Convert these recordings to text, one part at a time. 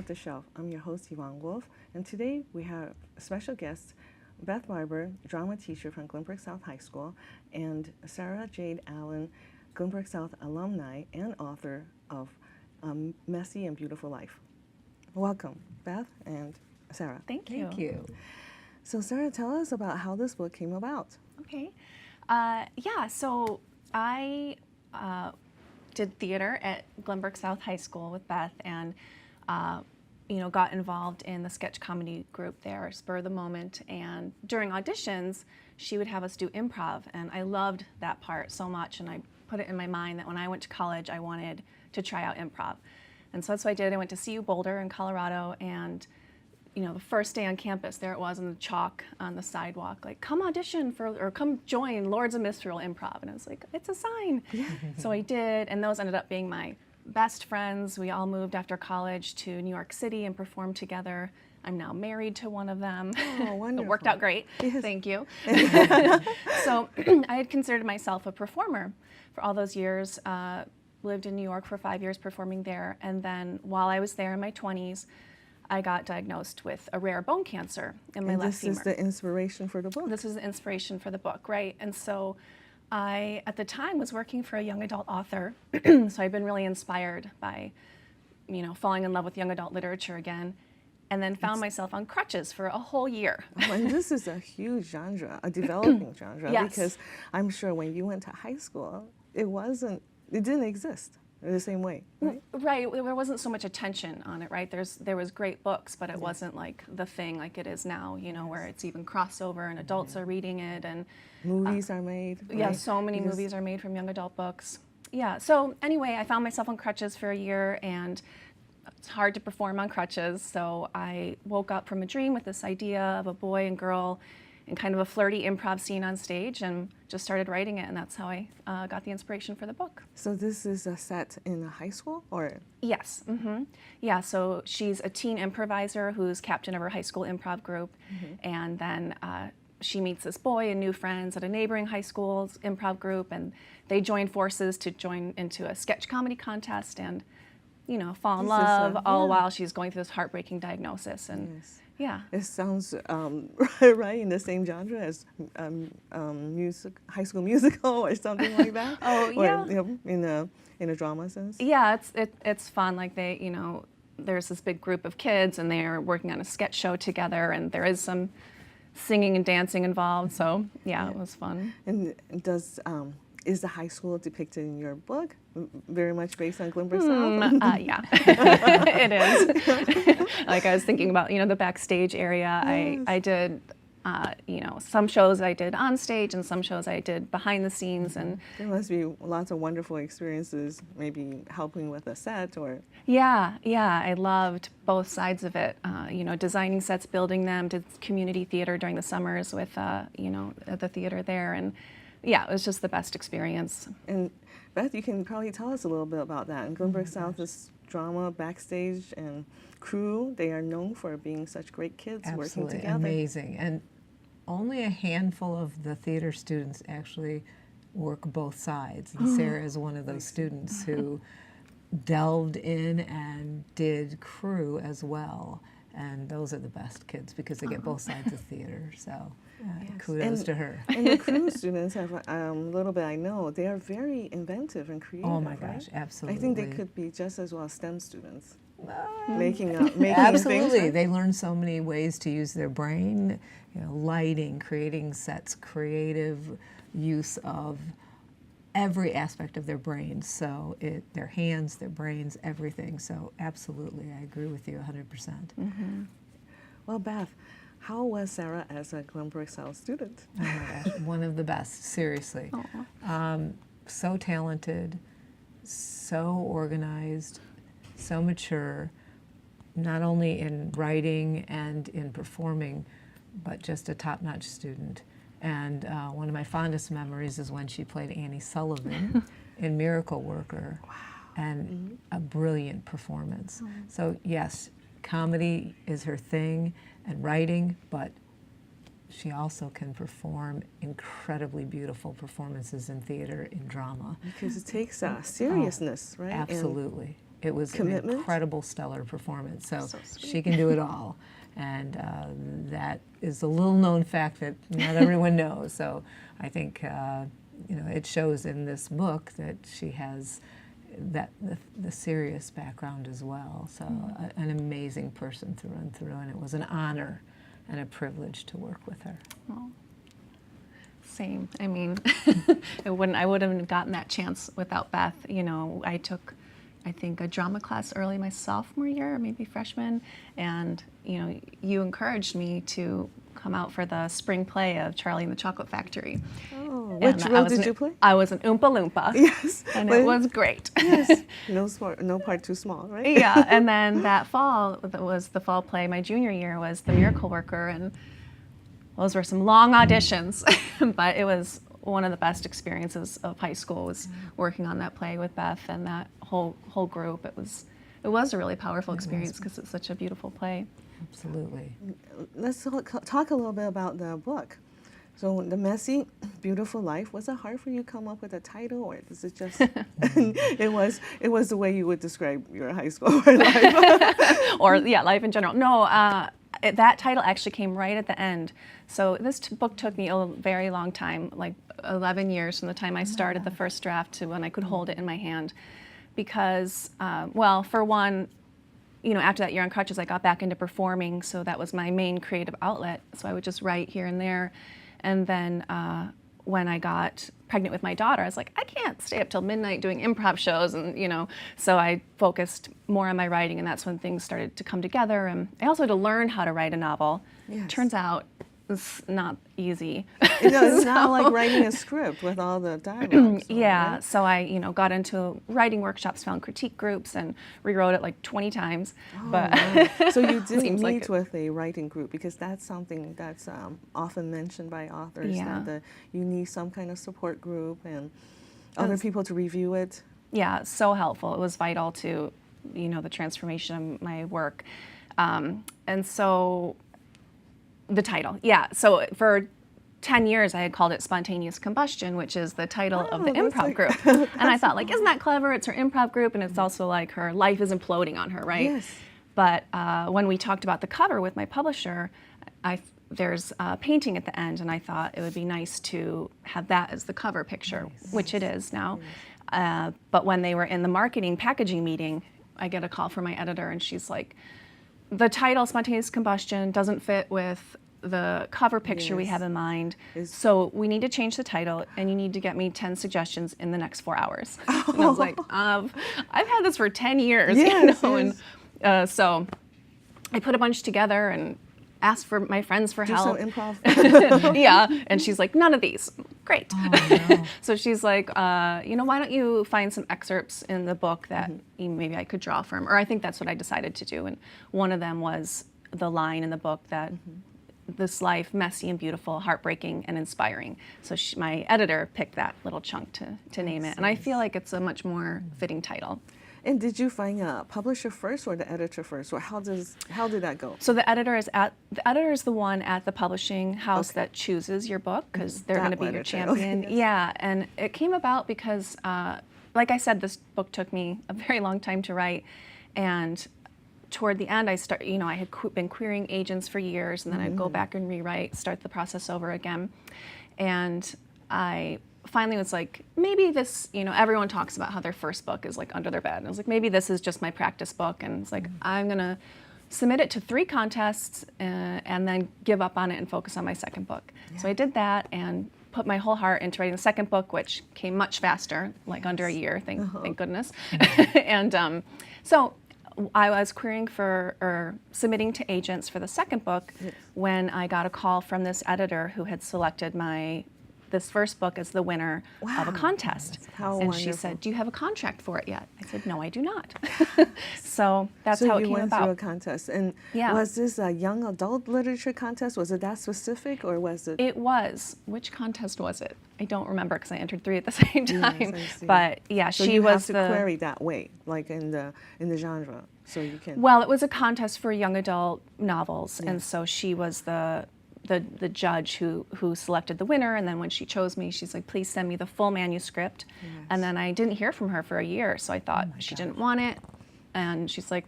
Off the Shelf. I'm your host, Yvonne Wolf, and today we have a special guest, Beth Barber, drama teacher from Glenbrook South High School, and Sara Jade Allen, Glenbrook South alumni and author of Messy and Beautiful Life. Welcome, Beth and Sara. Thank you. Thank you. So Sara, tell us about how this book came about. Okay. So I did theater at Glenbrook South High School with Beth, and got involved in the sketch comedy group there, spur of the moment. And during auditions, she would have us do improv, and I loved that part so much, and I put it in my mind that when I went to college, I wanted to try out improv. And so that's what I did. I went to CU Boulder in Colorado, and the first day on campus, there it was on the chalk on the sidewalk, like, come audition for, or come join Lords of Mystery Improv. And I was like, it's a sign. So I did, and those ended up being my best friends. We all moved after college to New York City and performed together. I'm now married to one of them. Oh, wonderful. It worked out great. Yes. Thank you. So I had considered myself a performer for all those years. Lived in New York for 5 years performing there. And then while I was there in my 20s, I got diagnosed with a rare bone cancer in my left femur. This is the inspiration for the book. This is the inspiration for the book, right? And so I, at the time, was working for a young adult author. So I've been really inspired by, falling in love with young adult literature again, and then found myself on crutches for a whole year. Oh, and this is a huge genre, a developing genre, Yes. because I'm sure when you went to high school, it didn't exist in the same way, right? Right, there wasn't so much attention on it, right? There was great books, but it wasn't like the thing like it is now, where it's even crossover and adults are reading it, and Movies are made. yeah, right? so many movies are made from young adult books. Yeah, so anyway, I found myself on crutches for a year, and it's hard to perform on crutches, so I woke up from a dream with this idea of a boy and girl in kind of a flirty improv scene on stage, and just started writing it, and that's how I got the inspiration for the book. So this is a set in a high school, or? Yes. Yeah, so she's a teen improviser who's captain of her high school improv group, and then she meets this boy and new friends at a neighboring high school's improv group, and they join forces to join into a sketch comedy contest and, fall in love, all while she's going through this heartbreaking diagnosis. And Yes. yeah. It sounds right in the same genre as High School Musical or something like that. Oh, yeah. Or, in a drama sense. Yeah, it's fun. Like there's this big group of kids, and they're working on a sketch show together, and there is some singing and dancing involved. So yeah, it was fun. And is the high school depicted in your book very much based on Glenbrook South? Yeah, it is. Like I was thinking about, the backstage area. Yes. I did, some shows I did on stage, and some shows I did behind the scenes. And There must be lots of wonderful experiences, maybe helping with a set or... yeah, I loved both sides of it. Designing sets, building them, did community theater during the summers with, at the theater there. And yeah, it was just the best experience. And Beth, you can probably tell us a little bit about that. And Glenbrook South is drama, backstage, and crew. They are known for being such great kids working Absolutely together. amazing. And only a handful of the theater students actually work both sides. And Sara is one of those students who delved in and did crew as well. And those are the best kids because they get both sides of theater. So kudos to her. And the crew students have a little bit I know. They are very inventive and creative. Oh my right? gosh, absolutely. I think they could be just as well STEM students. Making Absolutely. things. Right? They learn so many ways to use their brain, lighting, creating sets, creative use of every aspect of their brains. So their hands, their brains, everything. So absolutely, I agree with you 100%. Well, Beth, how was Sara as a Glenbrook South student? Oh my gosh, one of the best, seriously. So talented, so organized, so mature, not only in writing and in performing, but just a top-notch student. And one of my fondest memories is when she played Annie Sullivan in Miracle Worker. Wow. And a brilliant performance. So yes, comedy is her thing and writing, but she also can perform incredibly beautiful performances in theater, in drama. Because it takes seriousness, right? Absolutely. it was Commitment? an incredible, stellar performance. So, So sweet. she can do it all. And that is a little known fact that not everyone knows. So I think it shows in this book that she has the serious background as well. So an amazing person through and through, and it was an honor and a privilege to work with her. Oh. Same. I mean, I wouldn't have gotten that chance without Beth. I took, I think, a drama class early my sophomore year, or maybe freshman, and you encouraged me to come out for the spring play of Charlie and the Chocolate Factory. Oh, And which role did you play? I was an Oompa Loompa. Yes. And but- it was great. Yes. No part too small, right? Yeah, and then that fall, that was the fall play, my junior year, was The Miracle Worker, and those were some long auditions, but it was one of the best experiences of high school, was working on that play with Beth and that whole group. It was a really powerful experience because it's such a beautiful play. Absolutely. Let's talk a little bit about the book. So, The Messy, Beautiful Life. Was it hard for you to come up with a title, or is it just it was the way you would describe your high school life? Or life in general. No, that title actually came right at the end. So this book took me a very long time, like 11 years from the time I started the first draft to when I could hold it in my hand, because for one, after that year on crutches, I got back into performing, so that was my main creative outlet. So I would just write here and there. And then when I got pregnant with my daughter, I was like, I can't stay up till midnight doing improv shows, and so I focused more on my writing, and that's when things started to come together. And I also had to learn how to write a novel. Yes. Turns out it's not easy. It's not like writing a script with all the dialogue. Yeah, Right? so I, got into writing workshops, found critique groups, and rewrote it like 20 times. Wow. So you did Seems like meet it. with a writing group, because that's something that's often mentioned by authors, Yeah. that you need some kind of support group and other people to review it. Yeah, so helpful. It was vital to, the transformation of my work. And so the title, so for 10 years I had called it Spontaneous Combustion, which is the title of the that's improv like- group. And I thought, isn't that clever? It's her improv group, and it's also like her life is imploding on her, right? Yes. But when we talked about the cover with my publisher, there's a painting at the end, and I thought it would be nice to have that as the cover picture, which it is now. But when they were in the marketing packaging meeting, I get a call from my editor, and she's like, the title Spontaneous Combustion doesn't fit with the cover picture we Yes. have in mind, Is- so we need to change the title, and you need to get me 10 suggestions in the next 4 hours. And I was like, I've had this for 10 years, Yes, and so I put a bunch together and asked for my friends for Do help. some improv. Yeah, and she's like, none of these. Great. Oh, no. So she's like, why don't you find some excerpts in the book that maybe I could draw from? Or I think that's what I decided to do. And one of them was the line in the book that this life, messy and beautiful, heartbreaking and inspiring. So my editor picked that little chunk to name it. And I feel like it's a much more fitting title. And did you find a publisher first or the editor first, or how did that go? So the editor is the one at the publishing house that chooses your book, because they're going to That be your editor, champion. okay, yes. Yeah, and it came about because, like I said, this book took me a very long time to write, and toward the end, I had been querying agents for years, and then I'd go back and rewrite, start the process over again, and I finally was like, maybe this, everyone talks about how their first book is like under their bed. And I was like, maybe this is just my practice book. And it's like, I'm going to submit it to 3 contests and then give up on it and focus on my second book. Yeah. So I did that and put my whole heart into writing the second book, which came much faster, like under a year, thank goodness. And so I was querying or submitting to agents for the second book when I got a call from this editor who had selected this first book as the winner of a contest. How and wonderful. she said, do you have a contract for it yet? I said, no, I do not. So that's So how it you came went about. through a contest, and Yeah. was this a young adult literature contest? Was it that specific, or was it? It was. Which contest was it? I don't remember because I entered 3 at the same time. I see. But yeah, So she you was have to query that way, like in the genre, so you can. Well, it was a contest for young adult novels, and so she was the judge who selected the winner. And then when she chose me, she's like, please send me the full manuscript. Yes. And then I didn't hear from her for a year, so I thought she didn't want it. and she's like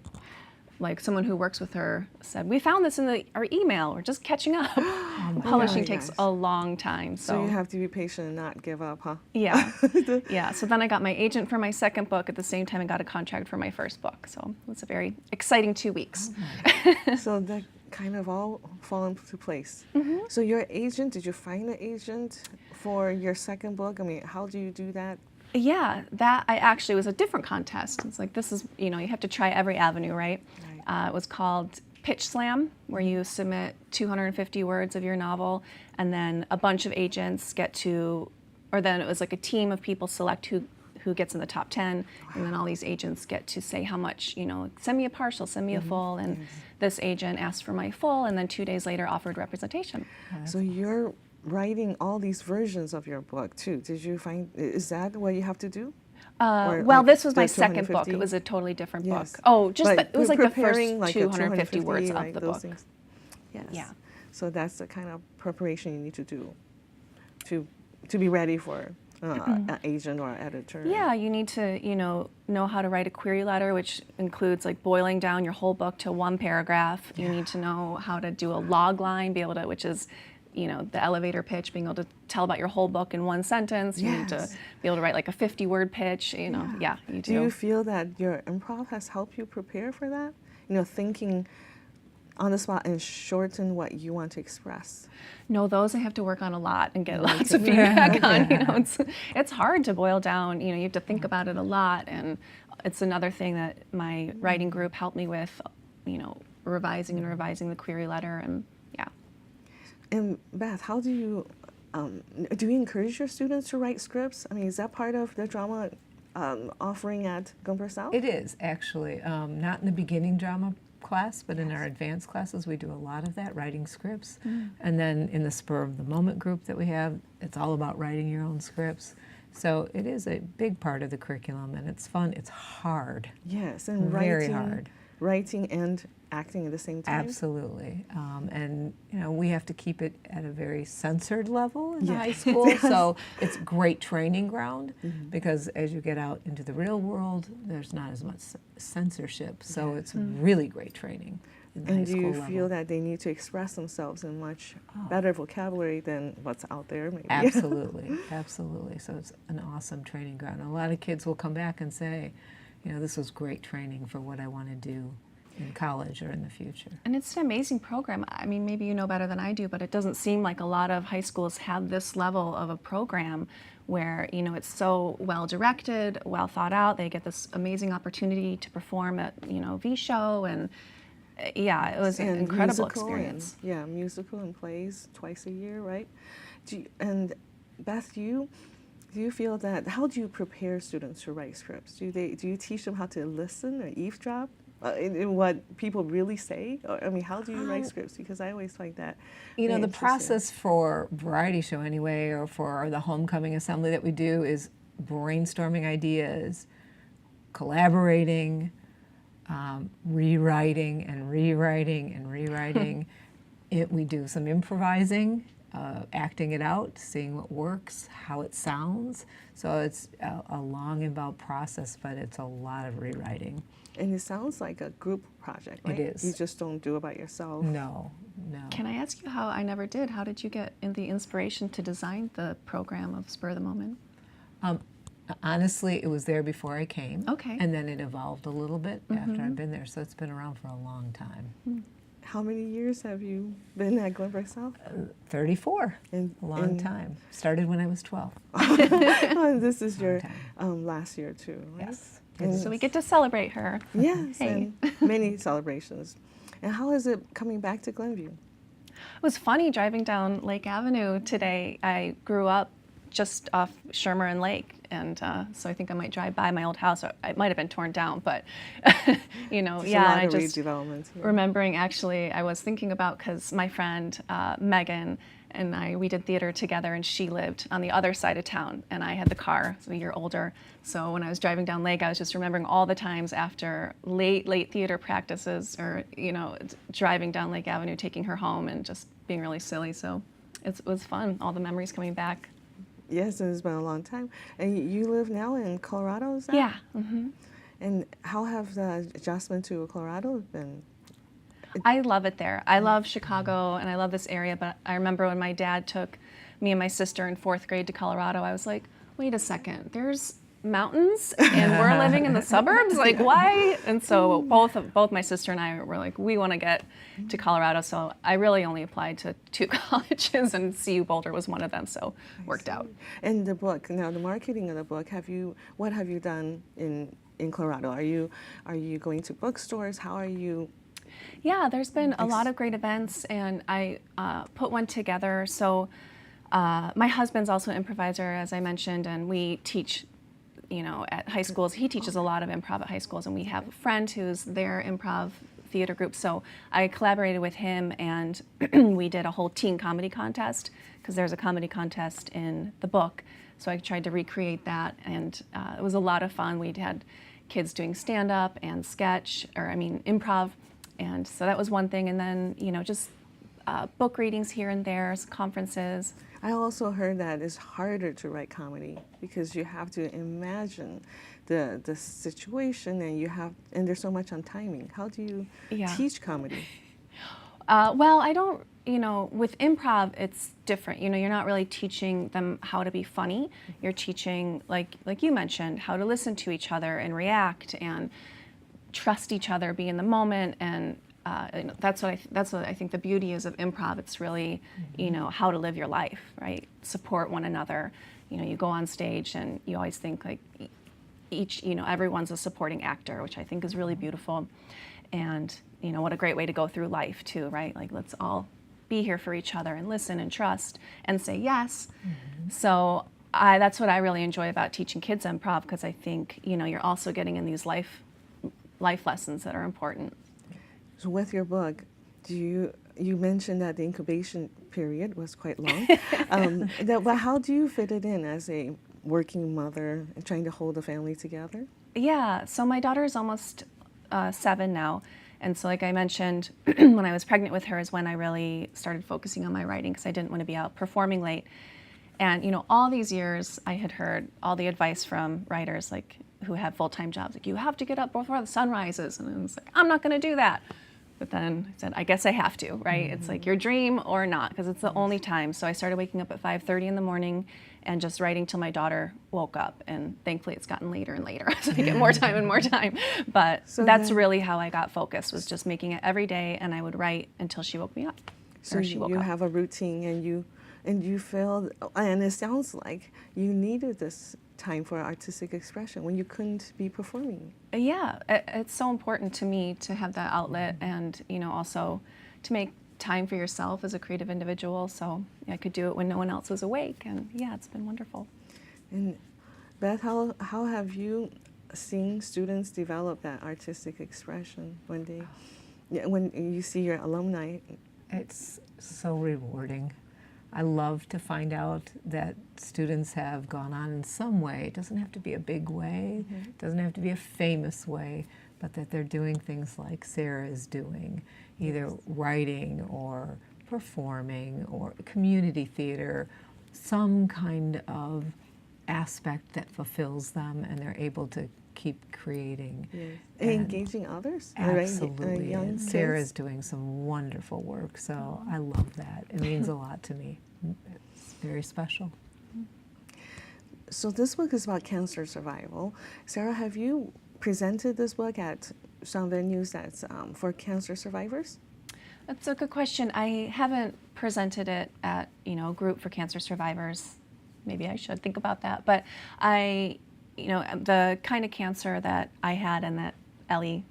someone who works with her said, we found this in our email. We're just catching up. Publishing takes a long time. So you have to be patient and not give up, huh? Yeah. Yeah. So then I got my agent for my second book at the same time and got a contract for my first book. So it was a very exciting 2 weeks. So that kind of all fall into place. So your agent, did you find an agent for your second book? I mean, how do you do that? Yeah, that it was a different contest. It's like, this is, you have to try every avenue, right? It was called Pitch Slam, where you submit 250 words of your novel, and then a bunch of agents get to, or then it was like a team of people select who gets in the top 10, and then all these agents get to say how much, send me a partial, send me a full, and this agent asked for my full, and then 2 days later offered representation. So you're writing all these versions of your book too. Did you find, is that what you have to do? Well, like this was my the second book. 250? It was a totally different Yes. book. Oh, just But it was like the first preparing like a 250 words like of the those book. things. Yes. Yeah. So that's the kind of preparation you need to do to be ready for an agent or an editor. Yeah, you need to, know how to write a query letter, which includes like boiling down your whole book to one paragraph. You need to know how to do a log line, be able to, which is, the elevator pitch, being able to tell about your whole book in one sentence. You need to be able to write like a 50-word pitch, you do. Do you feel that your improv has helped you prepare for that? Thinking on the spot and shorten what you want to express. No, those I have to work on a lot and get lots of feedback on. It's hard to boil down. You have to think about it a lot, and it's another thing that my writing group helped me with. Revising the query letter, and yeah. And Beth, how do you encourage your students to write scripts? I mean, is that part of the drama offering at Glenview South? It is, actually. Not in the beginning drama class, but in our advanced classes, we do a lot of that, writing scripts. And then in the spur of the moment group that we have, it's all about writing your own scripts. So it is a big part of the curriculum, and it's fun. It's hard. Yes, and very hard. Writing and acting at the same time. Absolutely. And we have to keep it at a very censored level in high school. So it's great training ground because as you get out into the real world, there's not as much censorship. So it's really great training. And do you feel that they need to express themselves in much better vocabulary than what's out there? Maybe? Absolutely, absolutely. So it's an awesome training ground. A lot of kids will come back and say, this was great training for what I want to do in college or in the future. And it's an amazing program. I mean, maybe you know better than I do, but it doesn't seem like a lot of high schools have this level of a program where, it's so well directed, well thought out. They get this amazing opportunity to perform at, V Show, and it was an incredible experience. Musical and plays twice a year, right? And Beth, do you feel that, how do you prepare students to write scripts? Do you teach them how to listen or eavesdrop in what people really say? I mean, how do you write scripts? Because I always find that the process for variety show anyway, or for the homecoming assembly that we do, is brainstorming ideas, collaborating, rewriting and rewriting and rewriting. We do some improvising, acting it out, seeing what works, how it sounds. So it's a long, involved process, but it's a lot of rewriting. And it sounds like a group project, right? It is. You just don't do it by yourself. No. Can I ask you how, I never did, how did you get the inspiration to design the program of Spur of the Moment? Honestly, it was there before I came. Okay. And then it evolved a little bit after I've been there, so it's been around for a long time. How many years have you been at Glenview South? 34. A long time. Started when I was 12. This is your last year too, right? Yes. So we get to celebrate her. Yes, Hey. and many celebrations. And how is it coming back to Glenview? It was funny driving down Lake Avenue today. I grew up just off Shermer and Lake, and so I think I might drive by my old house. It might have been torn down, but There's and a lot I of just redevelopment here. remembering, actually, I was thinking about, because my friend Megan and we did theater together, and she lived on the other side of town, and I had the car, so a year older. So when I was driving down Lake, I was just remembering all the times after late theater practices, or driving down Lake Avenue, taking her home, and just being really silly. So it was fun. All the memories coming back. Yes, it's been a long time. And you live now in Colorado, is that? Yeah. And how have the adjustment to Colorado been? I love it there. I love Chicago and I love this area, but I remember when my dad took me and my sister in 4th grade to Colorado, I was like, wait a second, there's mountains and we're living in the suburbs? Like, why? And so both my sister and I were like, we want to get to Colorado. So I really only applied to 2 colleges, and CU Boulder was one of them, so worked out. And the book, now the marketing of the book, what have you done in Colorado? Are you going to bookstores? How are you? Yeah, there's been a lot of great events, and I put one together. So my husband's also an improviser, as I mentioned, and we teach, at high schools. He teaches a lot of improv at high schools, and we have a friend who's their improv theater group. So I collaborated with him, and we did a whole teen comedy contest, because there's a comedy contest in the book. So I tried to recreate that, and it was a lot of fun. We'd had kids doing stand-up and improv. And so that was one thing, and then, just book readings here and there, conferences. I also heard that it's harder to write comedy because you have to imagine the situation, and there's so much on timing. How do you teach comedy? Well, I don't, with improv, it's different. You're not really teaching them how to be funny. You're teaching, like you mentioned, how to listen to each other and react and trust each other, be in the moment, and that's what I think the beauty is of improv. It's really, how to live your life, right? Support one another. You go on stage and you always think like everyone's a supporting actor, which I think is really beautiful. And what a great way to go through life too, right? Like, let's all be here for each other and listen and trust and say yes. So that's what I really enjoy about teaching kids improv, because I think you're also getting in these life lessons that are important. So with your book, you mentioned that the incubation period was quite long. But how do you fit it in as a working mother and trying to hold the family together? Yeah, so my daughter is almost 7 now. And so like I mentioned, when I was pregnant with her is when I really started focusing on my writing, because I didn't want to be out performing late. And all these years I had heard all the advice from writers who have full-time jobs, like, you have to get up before the sun rises. And I was like, I'm not going to do that. But then I said, I guess I have to, right? It's like your dream or not, because it's the only time. So I started waking up at 5:30 in the morning and just writing till my daughter woke up. And thankfully it's gotten later and later, so I get more time and more time. But that's really how I got focused, was just making it every day, and I would write until she woke me up. So you have a routine, and you feel, and it sounds like you needed this time for artistic expression when you couldn't be performing. Yeah, it's so important to me to have that outlet, and also to make time for yourself as a creative individual. So I could do it when no one else was awake, and it's been wonderful. And Beth, how have you seen students develop that artistic expression when you see your alumni? It's so rewarding. I love to find out that students have gone on in some way. It doesn't have to be a big way, it doesn't have to be a famous way, but that they're doing things like Sara is doing, either writing or performing or community theater, some kind of aspect that fulfills them, and they're able to keep creating. And engaging others. Absolutely. Young And kids. Sara is doing some wonderful work, so I love that. It means a lot to me. It's very special. So this book is about cancer survival. Sara, have you presented this book at some venues that's for cancer survivors? That's a good question. I haven't presented it at a group for cancer survivors. Maybe I should think about that. But the kind of cancer that I had and that Ellie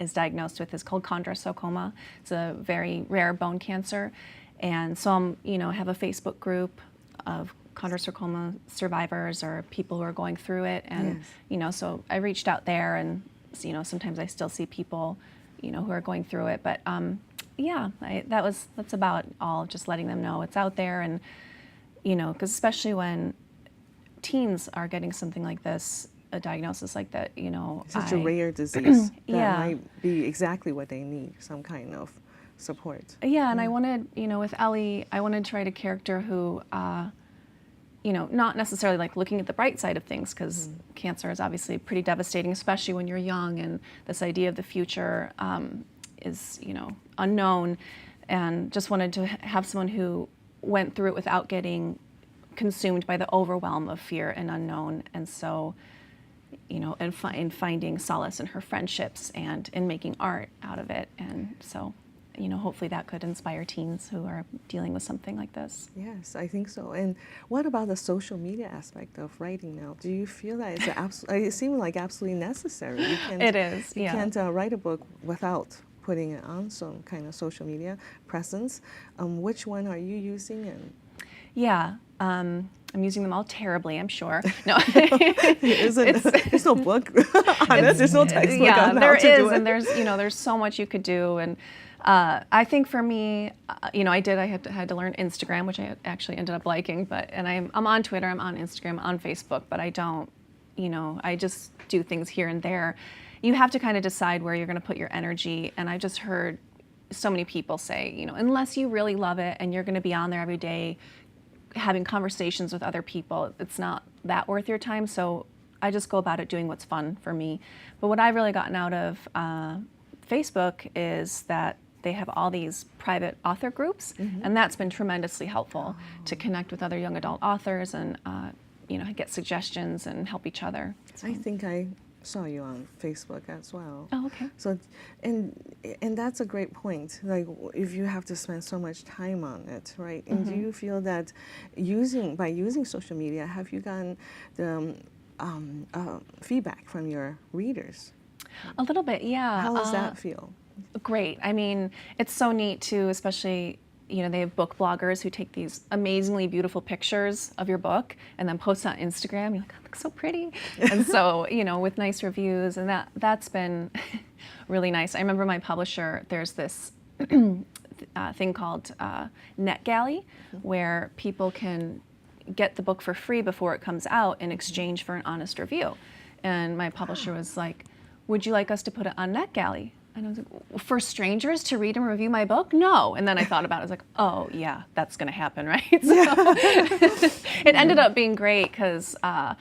is diagnosed with is called chondrosarcoma. It's a very rare bone cancer. And so I'm, have a Facebook group of chondrosarcoma survivors or people who are going through it. And, so I reached out there, and, sometimes I still see people, who are going through it. But that's about all, just letting them know it's out there. And, because especially when teens are getting something like this, a diagnosis like that, Such a rare disease that Yeah. might be exactly what they need, some kind of support. Yeah, and I wanted, with Ellie, I wanted to write a character who, not necessarily like looking at the bright side of things, because cancer is obviously pretty devastating, especially when you're young, and this idea of the future is, unknown, and just wanted to have someone who went through it without getting consumed by the overwhelm of fear and unknown. And so, and finding solace in her friendships and in making art out of it. And so, hopefully that could inspire teens who are dealing with something like this. Yes, I think so. And what about the social media aspect of writing now? Do you feel that it seems like absolutely necessary? You can't, It is, You yeah. can't write a book without putting it on some kind of social media presence. Which one are you using? And Yeah, I'm using them all terribly, I'm sure. No, there's no book on it. There's no textbook yeah, on how there to do is, it. and there's so much you could do. And I think for me, I had to learn Instagram, which I actually ended up liking. And I'm on Twitter, I'm on Instagram, on Facebook, but I don't, I just do things here and there. You have to kind of decide where you're going to put your energy. And I just heard so many people say, unless you really love it and you're going to be on there every day having conversations with other people, it's not that worth your time. So I just go about it doing what's fun for me. But what I've really gotten out of Facebook is that they have all these private author groups, and that's been tremendously helpful to connect with other young adult authors and get suggestions and help each other. So. I think I saw you on Facebook as well. Oh, okay. So, and that's a great point. Like, if you have to spend so much time on it, right? And do you feel that by using social media, have you gotten the feedback from your readers? A little bit, yeah. How does that feel? Great. I mean, it's so neat too, especially, they have book bloggers who take these amazingly beautiful pictures of your book and then post on Instagram. You're like, oh, it looks so pretty. And so, with nice reviews, and that's been really nice. I remember my publisher, there's this thing called NetGalley, where people can get the book for free before it comes out in exchange for an honest review. And my publisher was like, would you like us to put it on NetGalley? And I was like, for strangers to read and review my book? No. And then I thought about it. I was like, oh, yeah, that's going to happen, right? So it ended up being great because I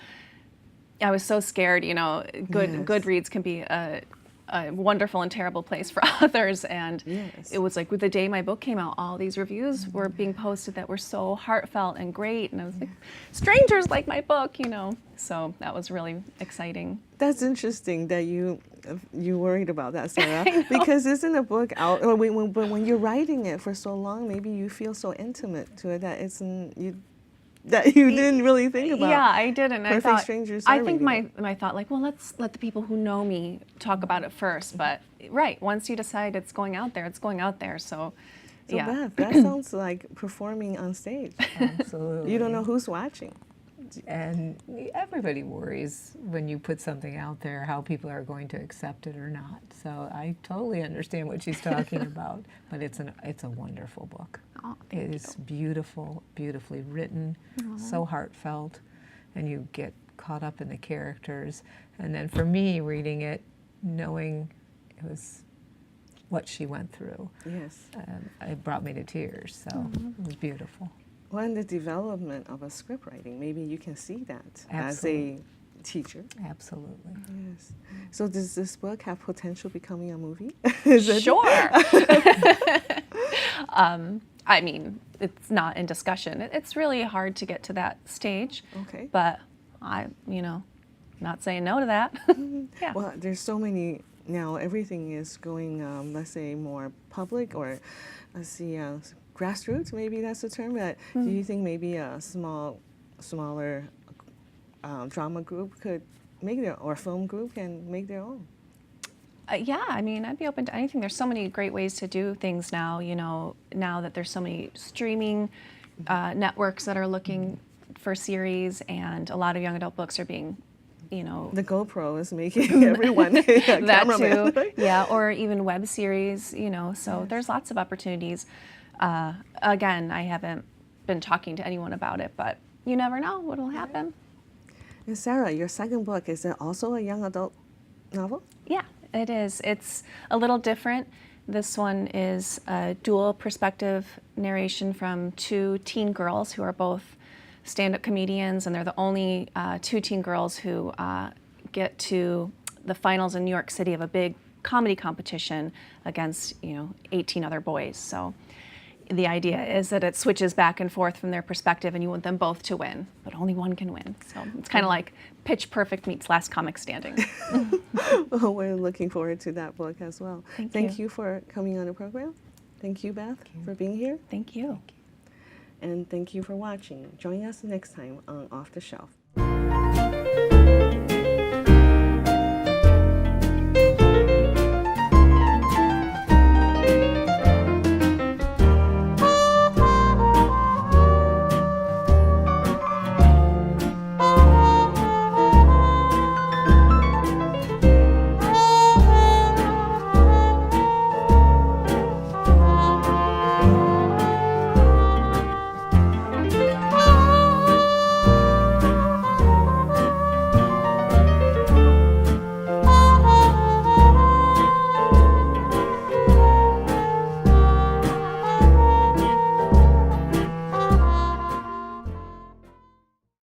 was so scared. Goodreads can be a wonderful and terrible place for authors. And it was like, with the day my book came out, all these reviews were being posted that were so heartfelt and great. And I was like, strangers like my book, So that was really exciting. That's interesting that you worried about that, Sara, because isn't a book out? But when you're writing it for so long, maybe you feel so intimate to it that that you didn't really think about. Yeah, I didn't. Perfect strangers. I think my thought, like, well, let's let the people who know me talk about it first. But once you decide it's going out there, it's going out there. So yeah. Beth, that sounds like performing on stage. Absolutely. You don't know who's watching. And everybody worries when you put something out there how people are going to accept it or not. So I totally understand what she's talking about. But it's a wonderful book. Oh, it is beautiful, beautifully written, so heartfelt, and you get caught up in the characters. And then for me, reading it, knowing it was what she went through, it brought me to tears. So it was beautiful. Well, in the development of a script writing, maybe you can see that Absolutely. as a teacher. Absolutely. Yes. So does this book have potential becoming a movie? Sure. I mean, it's not in discussion. It's really hard to get to that stage. Okay. But I, not saying no to that. Yeah. Well, there's so many now. Everything is going, let's say, more public, or let's see, grassroots. Maybe that's the term. But do you think maybe a smaller drama group could make or film group can make their own? Yeah, I mean, I'd be open to anything. There's so many great ways to do things now, now that there's so many streaming networks that are looking for series, and a lot of young adult books are being, The GoPro is making everyone a that cameraman. too, yeah, or even web series, so there's lots of opportunities. Again, I haven't been talking to anyone about it, but you never know what'll happen. And Sara, your second book, is it also a young adult novel? Yeah, it is. It's a little different. This one is a dual perspective narration from two teen girls who are both stand-up comedians, and they're the only 2 teen girls who get to the finals in New York City of a big comedy competition against 18 other boys. So the idea is that it switches back and forth from their perspective, and you want them both to win, but only one can win. So it's kind of like Pitch Perfect meets Last Comic Standing. Well, we're looking forward to that book as well. Thank you for coming on the program. Thank you, Beth, for being here. Thank you. And thank you for watching. Join us next time on Off the Shelf.